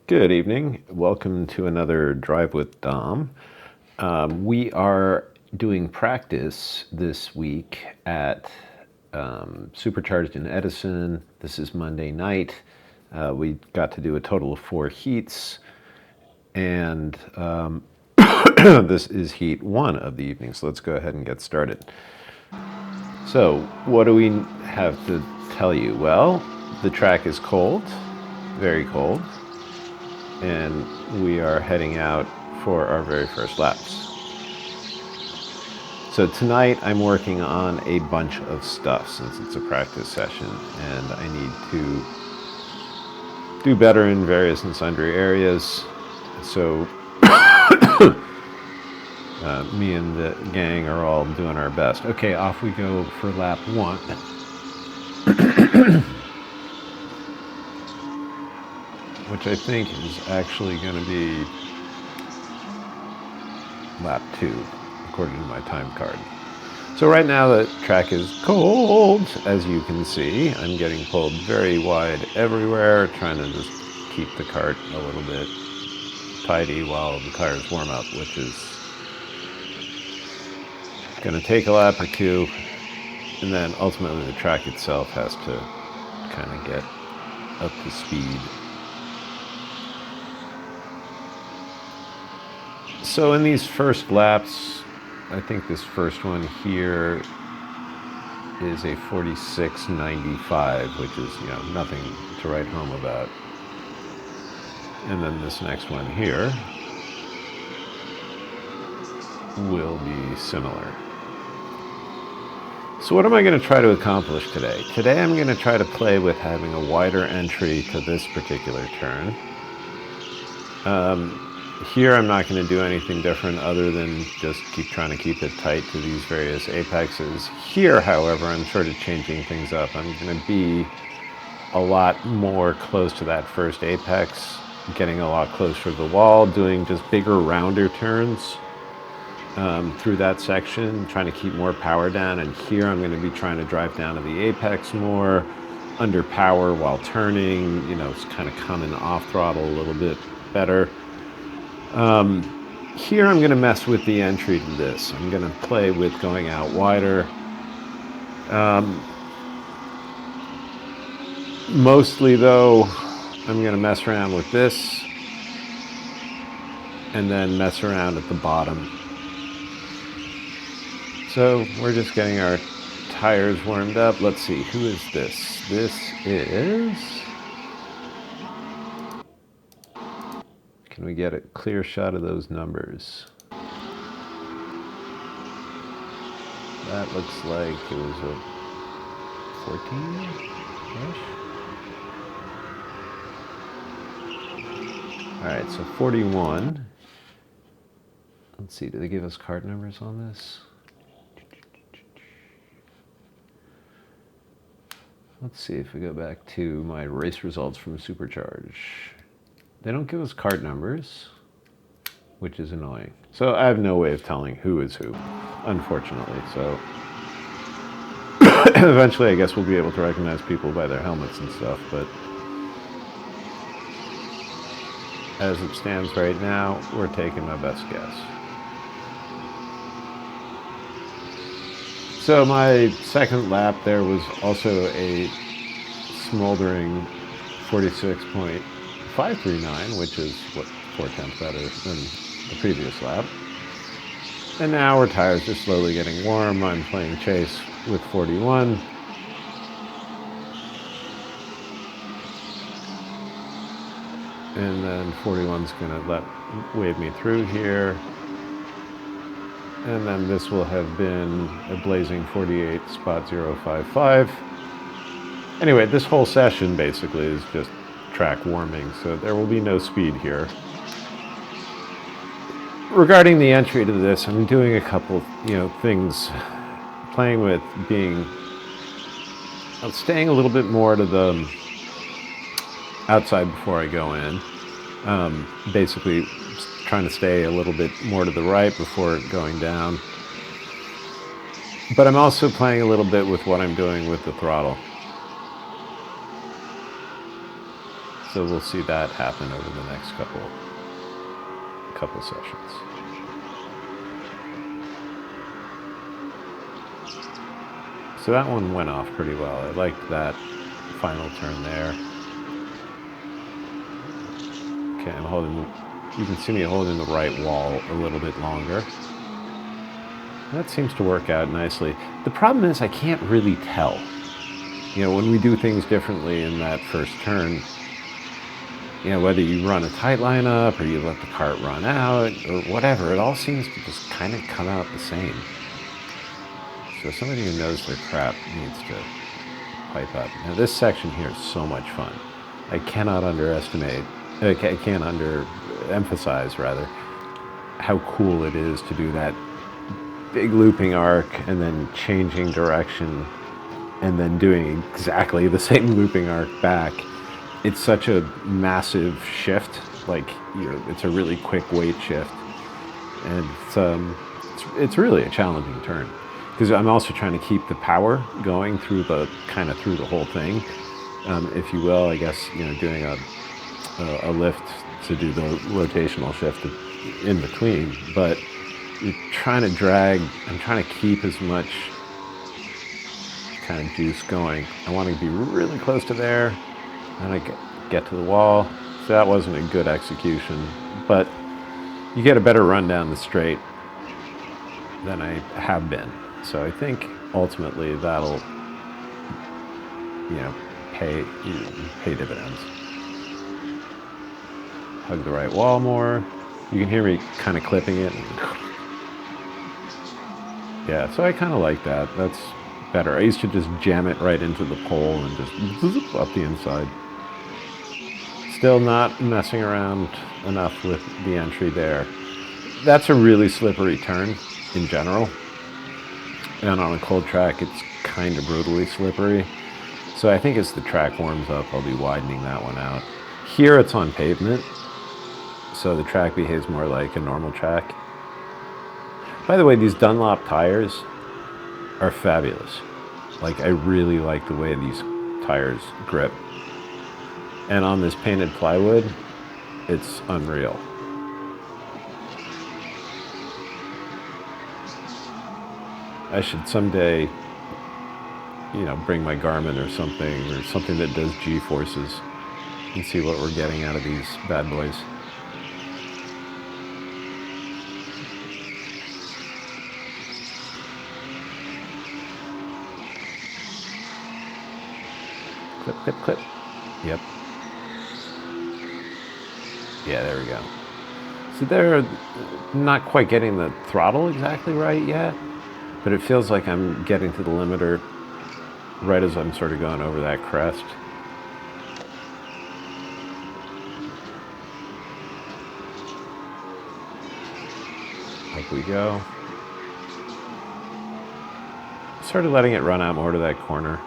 Good evening. Welcome to another Drive with Dom. We are doing practice this week at Supercharged in Edison. This is Monday night. We got to do a total of 4 heats, and this is heat 1 of the evening, so let's go ahead and get started. So, what do we have to tell you? Well, the track is cold, very cold, and we are heading out for our very first laps. So tonight I'm working on a bunch of stuff since it's a practice session, and I need to do better in various and sundry areas. So me and the gang are all doing our best. Okay, off we go for lap 1. Which I think is actually going to be lap 2, according to my time card. So right now the track is cold, as you can see. I'm getting pulled very wide everywhere, trying to just keep the cart a little bit tidy while the tires warm up, which is going to take a lap or 2, and then ultimately the track itself has to kind of get up to speed. So in these first laps, I think this first one here is a 46.95, which is, nothing to write home about. And then this next one here will be similar. So what am I going to try to accomplish today? Today I'm going to try to play with having a wider entry to this particular turn. Here I'm not going to do anything different other than just trying to keep it tight to these various apexes. Here, however, I'm sort of changing things up. I'm going to be a lot more close to that first apex, getting a lot closer to the wall, doing just bigger, rounder turns through that section, trying to keep more power down. And here I'm going to be trying to drive down to the apex more, under power while turning, it's kind of coming off throttle a little bit better. Here I'm going to mess with the entry to this. I'm going to play with going out wider. Mostly though, I'm going to mess around with this and then mess around at the bottom. So we're just getting our tires warmed up. Let's see, who is this? This is... Can we get a clear shot of those numbers? That looks like it was a 14-ish? Alright, so 41. Let's see, do they give us card numbers on this? Let's see if we go back to my race results from Supercharged. They don't give us card numbers, which is annoying. So I have no way of telling who is who, unfortunately. So eventually I guess we'll be able to recognize people by their helmets and stuff, but as it stands right now, we're taking my best guess. So my second lap there was also a smoldering 46.539, which is 4/10 better than the previous lap. And now our tires are slowly getting warm. I'm playing chase with 41. And then 41's going to wave me through here. And then this will have been a blazing 48.055. Anyway, this whole session basically is just track warming, so there will be no speed here. Regarding the entry to this, I'm doing a couple, things, playing with staying a little bit more to the outside before I go in. Basically trying to stay a little bit more to the right before going down. But I'm also playing a little bit with what I'm doing with the throttle. So we'll see that happen over the next couple sessions. So that one went off pretty well. I liked that final turn there. Okay, I'm holding, you can see me holding the right wall a little bit longer. That seems to work out nicely. The problem is I can't really tell. You know, when we do things differently in that first turn, you know, whether you run a tight lineup or you let the cart run out or whatever, it all seems to just kind of come out the same. So somebody who knows their crap needs to pipe up. Now this section here is so much fun. I cannot underestimate, I can't emphasize rather, how cool it is to do that big looping arc and then changing direction and then doing exactly the same looping arc back. It's such a massive shift, like, you know, it's a really quick weight shift. And it's really a challenging turn. Because I'm also trying to keep the power going through the whole thing, if you will. I guess, you know, doing a lift to do the rotational shift in between, but you're trying to drag. I'm trying to keep as much kind of juice going. I want to be really close to there, and I get to the wall. So that wasn't a good execution, but you get a better run down the straight than I have been. So I think ultimately that'll, you know, pay dividends. Hug the right wall more. You can hear me kind of clipping it. Yeah, so I kind of like that. That's better. I used to just jam it right into the pole and just zoop up the inside. Still not messing around enough with the entry there. That's a really slippery turn in general. And on a cold track, it's kind of brutally slippery. So I think as the track warms up, I'll be widening that one out. Here it's on pavement, so the track behaves more like a normal track. By the way, these Dunlop tires are fabulous. Like, I really like the way these tires grip. And on this painted plywood, it's unreal. I should someday, you know, bring my Garmin or something that does G-forces and see what we're getting out of these bad boys. Clip, clip, clip. Yep. Yeah, there we go. So they're not quite getting the throttle exactly right yet, but it feels like I'm getting to the limiter right as I'm sort of going over that crest. Up we go. Started letting it run out more to that corner.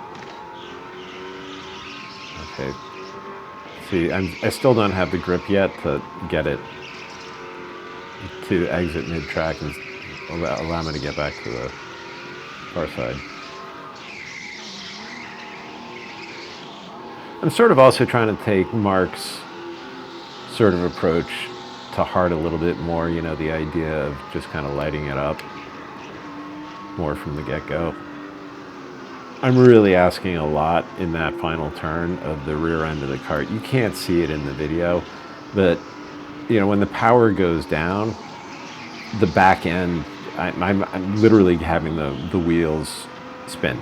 Okay. See, I still don't have the grip yet to get it to exit mid-track and allow me to get back to the far side. I'm sort of also trying to take Mark's sort of approach to hard a little bit more, you know, the idea of just kind of lighting it up more from the get-go. I'm really asking a lot in that final turn of the rear end of the cart. You can't see it in the video, but, you know, when the power goes down, the back end, I'm literally having the wheels spin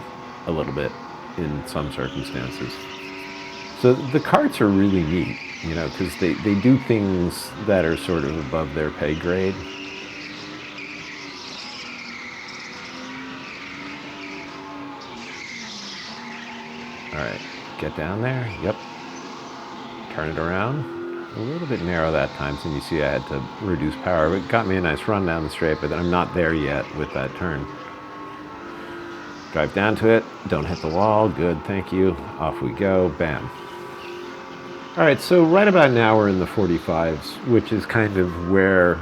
a little bit in some circumstances. So the carts are really neat, you know, because they do things that are sort of above their pay grade. All right, get down there. Yep. Turn it around. A little bit narrow that time, so you see I had to reduce power, but it got me a nice run down the straight, but I'm not there yet with that turn. Drive down to it, don't hit the wall, good, thank you. Off we go, bam. All right, so right about now we're in the 45s, which is kind of where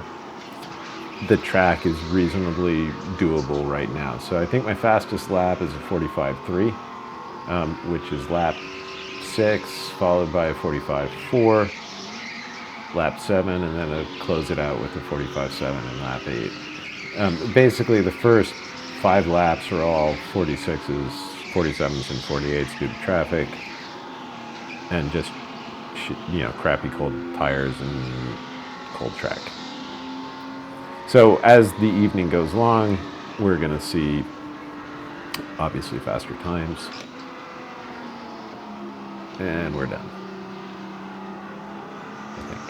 the track is reasonably doable right now. So I think my fastest lap is a 45.3. Which is lap 46, followed by a 45.4, lap 7, and then close it out with a 45.7 in lap 8. Basically, the first 5 laps are all 46s, 47s, and 48s due to traffic, and just, crappy cold tires and cold track. So as the evening goes along, we're going to see, obviously, faster times. And we're done, I think.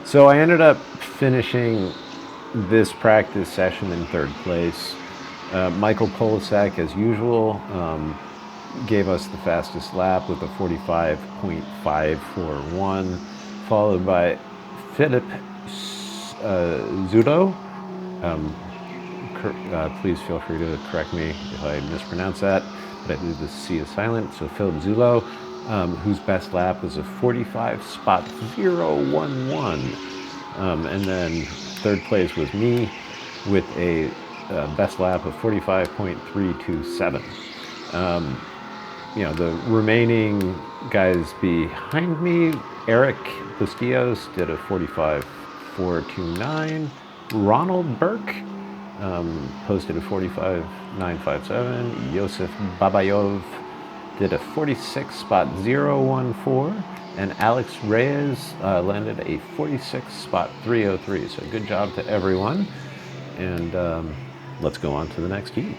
So I ended up finishing this practice session in 3rd place. Michael Polisak, as usual, gave us the fastest lap with a 45.541, followed by Philip Zudo. Please feel free to correct me if I mispronounce that, but I believe the C is silent. So Philip Zulo, whose best lap was a 45.011. And then 3rd place was me with a best lap of 45.327. The remaining guys behind me, Eric Bustillos did a 45.429. Ronald Burke posted a 45.957. Yosef Babayov did a 46.014. And Alex Reyes landed a 46.303. So good job to everyone. And let's go on to the next heat.